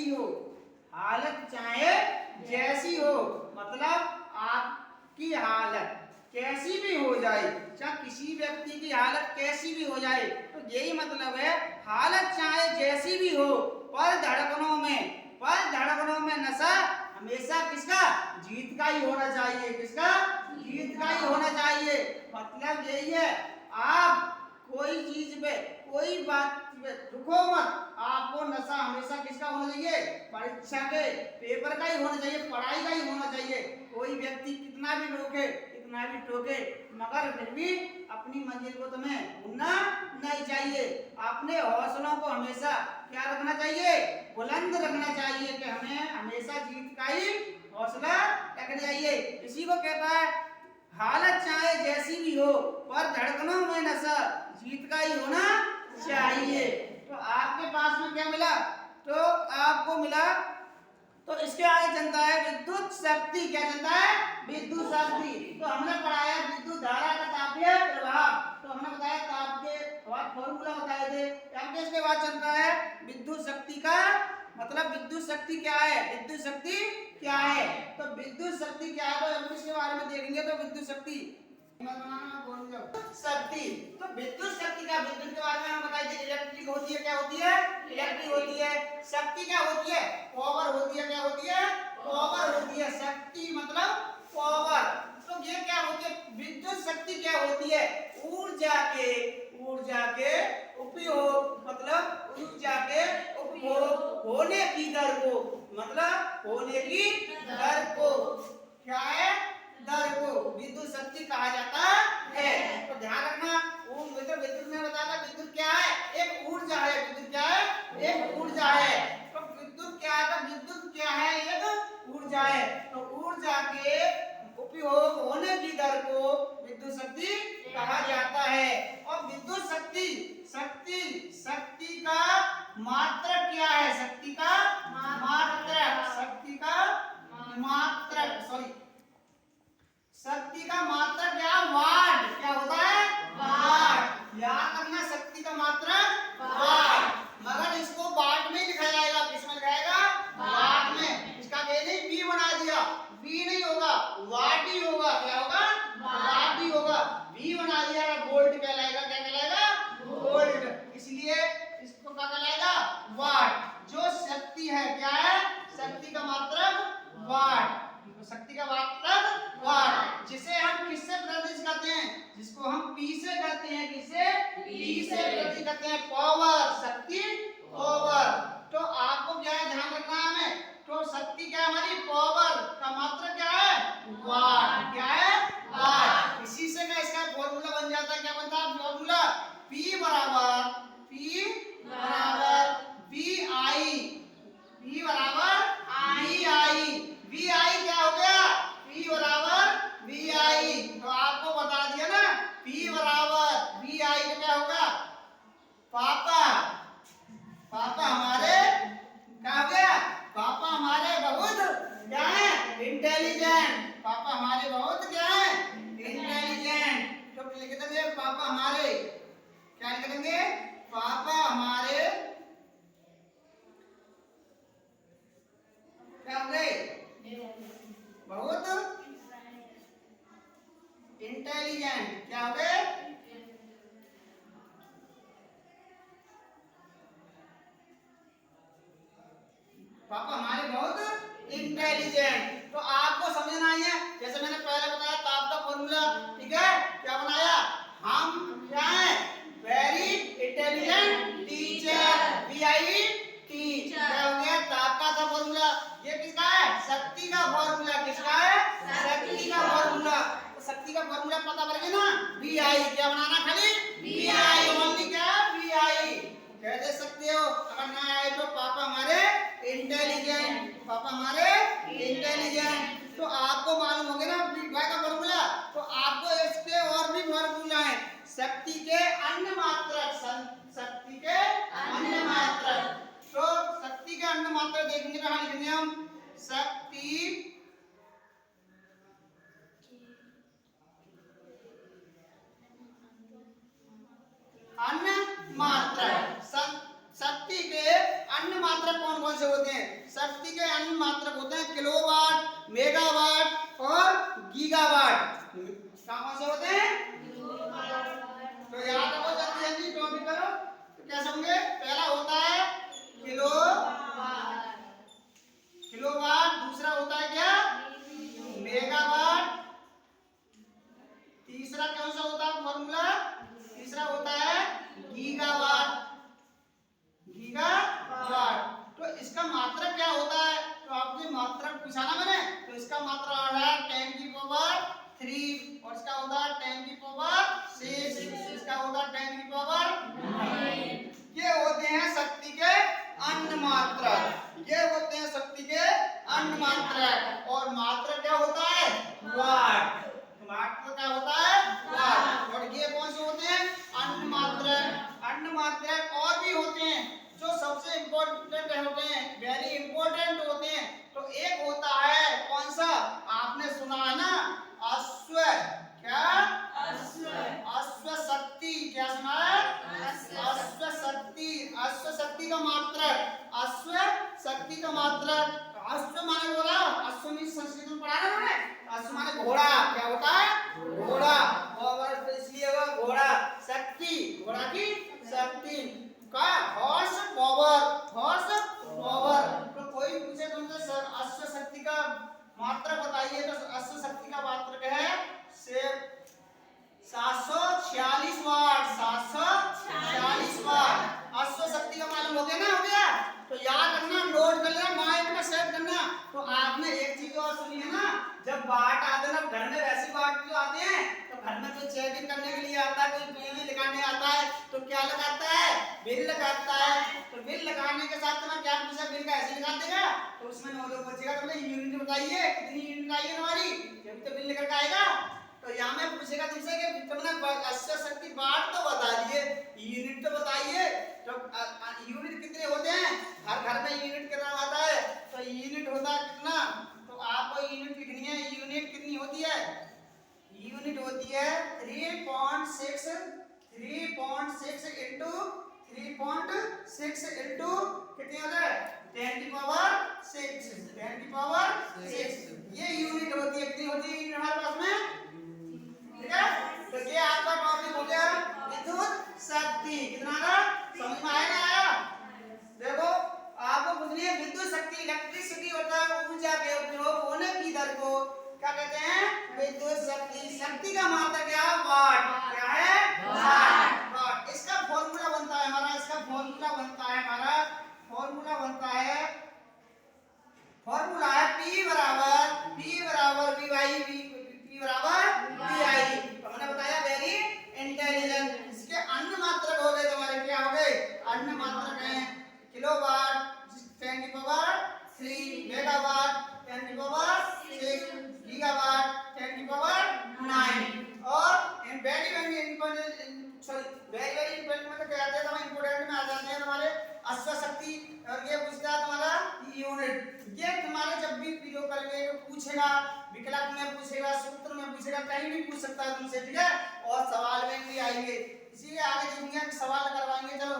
जैसी हो, हालत चाहे जैसी हो, मतलब आपकी हालत कैसी भी हो जाए, चाहे किसी व्यक्ति की हालत कैसी भी हो जाए, तो यही मतलब है हालत चाहे जैसी भी हो, पर धड़कनों में नशा हमेशा किसका? जीत का ही होना चाहिए। किसका? जीत का ही होना चाहिए। मतलब यही है, आप कोई चीज पे, कोई बात पे रुको मत, आपको नशा हमेशा किसका होना चाहिए? परीक्षा के पेपर का ही होना चाहिए, पढ़ाई का ही होना चाहिए। कोई व्यक्ति कितना भी रोके, कितना भी टोके, मगर फिर भी अपनी मंजिल को तुम्हें भूलना नहीं चाहिए। अपने हौसलों को हमेशा क्या रखना चाहिए? बुलंद रखना चाहिए, कि हमें हमेशा जीत का ही हौसला रखना चाहिए। इसी को कहता है हालत चाहे जैसी भी हो, पर धड़कनों में नशा जीत का ही होना चाहिए। तो आपके पास में क्या मिला? तो आपको मिला, तो इसके आगे चलता है विद्युत शक्ति। क्या चलता है? विद्युत शक्ति। तो हमने पढ़ाया विद्युत धारा का तापीय प्रभाव, तो हमने बताया ताप के फॉर्मूला बताए थे। अब इसके बाद चलता है विद्युत शक्ति का मतलब विद्युत शक्ति क्या है? विद्युत शक्ति क्या है? तो विद्युत शक्ति क्या है, तो हम इसके बारे में देखेंगे। तो विद्युत शक्ति शक्ति, तो विद्युत शक्ति का, विद्युत के बारे में हम बताए थे इलेक्ट्रिक होती है। क्या होती है? इलेक्ट्रिक होती है। शक्ति क्या होती है? पावर होती है। क्या होती है? पावर होती है। शक्ति मतलब पावर। तो ये क्या होती है? विद्युत शक्ति क्या होती है? ऊर्जा के उपयोग, मतलब ऊर्जा के उपभोग होने की दर को, मतलब होने की दर को क्या है? दर को विद्युत शक्ति कहा जाता है। तो ध्यान रखना, विद्युत में बताया था विद्युत क्या है? एक ऊर्जा है। विद्युत क्या है? एक ऊर्जा है। तो विद्युत क्या है? विद्युत क्या है? एक ऊर्जा है। तो ऊर्जा के उपयोग होने की दर को विद्युत शक्ति कहा जाता है। और विद्युत शक्ति शक्ति का मात्रक क्या है? शक्ति का मात्रक क्या? वाट। क्या होता है? वाट। याद रखना, शक्ति का मात्रक वाट, मगर इसको वाट में लिखा जाएगा। किसमें लिखा जाएगा? वाट में। इसका ये नहीं बी बना दिया, बी नहीं होगा, वाट ही होगा। क्या होगा? वाट ही होगा। बी बना दिया, वोल्ट कहलाएगा। क्या कहलाएगा? वोल्ट। इसलिए इसको क्या कहलाएगा? वाट। जो शक्ति है क्या है? शक्ति का मात्रक वाट। शक्ति का मात्रक वाट, जिसे हम किससे प्रदर्शित करते हैं? जिसको हम पी से करते हैं। किससे? पी से प्रदर्शित करते हैं। पावर, शक्ति, पावर। तो आपको क्या है ध्यान रखना है हमें? तो शक्ति क्या है हमारी? पावर का मात्रक क्या है? वाट। क्या है? वाट। इसी से का इसका फॉर्मूला बन जाता है। क्या बनता है फॉर्मूला? P बराबर VI। P बराबर VI। VI क्या हो गया? P बराबर VI। तो आपको बता दिया ना, P बराबर VI तो क्या होगा? पापा हमारे क्या हो गया? पापा हमारे बहुत क्या है? इंटेलिजेंट। पापा हमारे बहुत क्या है? इंटेलिजेंट। तो लिख देंगे पापा हमारे, क्या लिख देंगे? पापा हमारे क्या हो गए? बहुत इंटेलिजेंट। क्या हो गए? पापा हमारे बहुत इंटेलिजेंट। तो आपको समझना है, जैसे मैंने पहले बताया ताप का फॉर्मूला। ठीक है? क्या बनाया? हम क्या है? Very intelligent teacher. VIT। क्या हो गया? ताप का था फॉर्मूला। ये किसका है? शक्ति का फॉर्मूला। किसका है? शक्ति का फॉर्मूला। तो शक्ति का फॉर्मूला पता पड़ गया ना? VI। क्या बनाना? खाली VI ओनली। क्या? VI कह दे सकते हो। अगर ना आए तो पापा हमारे इंटेलिजेंट। पापा हमारे इंटेलिजेंट। तो आपको मालूम हो गया ना VI का फॉर्मूला। तो आपको इसके और भी फॉर्मूला है। शक्ति के अन्य मात्रक, शक्ति के अन्य मात्रक। तो शक्ति के अन्य मात्रक देखेंगे तो यहाँ लिखेंगे हम शक्ति अन्य मात्रक। शक्ति के अन्य मात्रक कौन कौन से होते हैं? शक्ति के अन्य मात्रक होते हैं किलोवाट, मेगावाट और गीगावाट। कौन से होते हैं? तो याद रखो, जल्दी जल्दी टॉपिक करो। तो कैसे होंगे? पहला होता है किलोवाट, दूसरा होता है क्या? मेगावाट, तीसरा कौन सा होता है फॉर्मूला? तीसरा होता है गीगावाट। तो इसका मात्रक क्या होता है? तो आपने मात्रक पूछा ना मैंने, तो इसका मात्रक आ रहा है 10 की पावर 3 और इसका होता है 10 की पावर 6, इसका होता है 10 की पावर 9। ये होते हैं शक्ति के अन्य मात्रक, ये होते हैं शक्ति के अन्य मात्रक। और मात्रक क्या होता है? वाट। मात्रक क्या होता है? वाट। और ये कौन से होते हैं? अन्य मात्रक। अन्य मात्रक और भी होते हैं जो सबसे इम्पोर्टेंट होते हैं, वेरी इंपॉर्टेंट होते हैं। तो एक होता है कौन सा? आपने सुना है ना, अश्व। क्या? अश्व शक्ति। क्या सुना है? अश्व शक्ति। अश्व शक्ति का मात्रक, अश्व शक्ति का मात्रक। अश्व माने बोला, अश्व में संस्कृत में पढ़ा ना मैंने, अश्व माने घोड़ा। क्या होता है? घोड़ा। और इसलिए वो घोड़ा शक्ति, घोड़ा की शक्ति का हॉर्स पावर, हॉर्स पावर। तो कोई पूछे तुमसे सर अश्व शक्ति का मात्रक बताइए, तो अश्व शक्ति का मात्रक है 746 वाट। 746 वाट अश्व शक्ति का मालूम हो गया ना? हो गया? तो याद रखना, नोट कर लेना, माइंड में सेट करना। तो आपने एक चीज और सुनी है ना, जब बाट आते ना घर में, वैसी बाट जो आते हैं तो घर में कोई चेकिंग करने के लिए आता है, कोई बिजली लगाने आता है, तो क्या लगाता है? बिल लगाता है। तो बिल लगाने के साथ में क्या पूछा? बिल का ऐसे लगा देगा तो उसमें 9 लोग बचेगा। तो यूनिट बताइए, कितनी यूनिट आई है हमारी, जब तो बिल लेकर के आएगा। तो यहाँ में पूछेगा तुमसे कि तुमने अश्व शक्ति वाट तो बता दिए, यूनिट तो बताइए। तो यूनिट कितने होते हैं? हर घर में यूनिट कितना आता है? तो यूनिट होता है कितना? तो आपको यूनिट लिखनी है। यूनिट कितनी होती है? यूनिट होती है 3.6 इंटू 3.6 इंटू कितनी होता है? 10 की पावर 6, 10 की पावर 6। ये यूनिट होती है। कितनी होती है हमारे पास में? ठीक है? तो ये आपका टॉपिक हो गया विद्युत शक्ति। कितना का समझ में आया ना? आया? देखो आपको कुछ नहीं है, विद्युत शक्ति इलेक्ट्रिसिटी होता है ऊर्जा के उपयोग होने की दर को क्या कहते हैं? विद्युत शक्ति। शक्ति का मात्रक क्या है? वाट। क्या है? वाट। वाट। इसका फॉर्मूला बनता है हमारा, इसका फॉर्मूला बनता है हमारा, फॉर्मूला बनता है, फॉर्मूला है P बराबर V बाई V, P बराबर V आई। तो मैंने बताया वेरी इंटेलिजेंट। इसके अन्य मात्रक हो गए तुम्हारे, क्या हो गए? अन्य मात्रक हैं किलोवाट 10 की पावर 3, मेगावाट 10 की पावर 6, गीगावाट 10 की पावर 9। और very important, sorry very important मतलब क्या आते हैं तुम्हारे? इंपॉर्टेंट में आ जाते हैं तुम्हारे अश्व शक्ति। और ये पूछता है तुम्हारा यूनिट। ये तुम्हारे जब भी प्रयोग करके पूछेगा, विकल्प में पूछेगा, सूत्र में पूछेगा, कहीं भी पूछ सकता है तुमसे। ठीक है? और सवाल में भी आएंगे, इसीलिए आगे देखेंगे सवाल करवाएंगे। चलो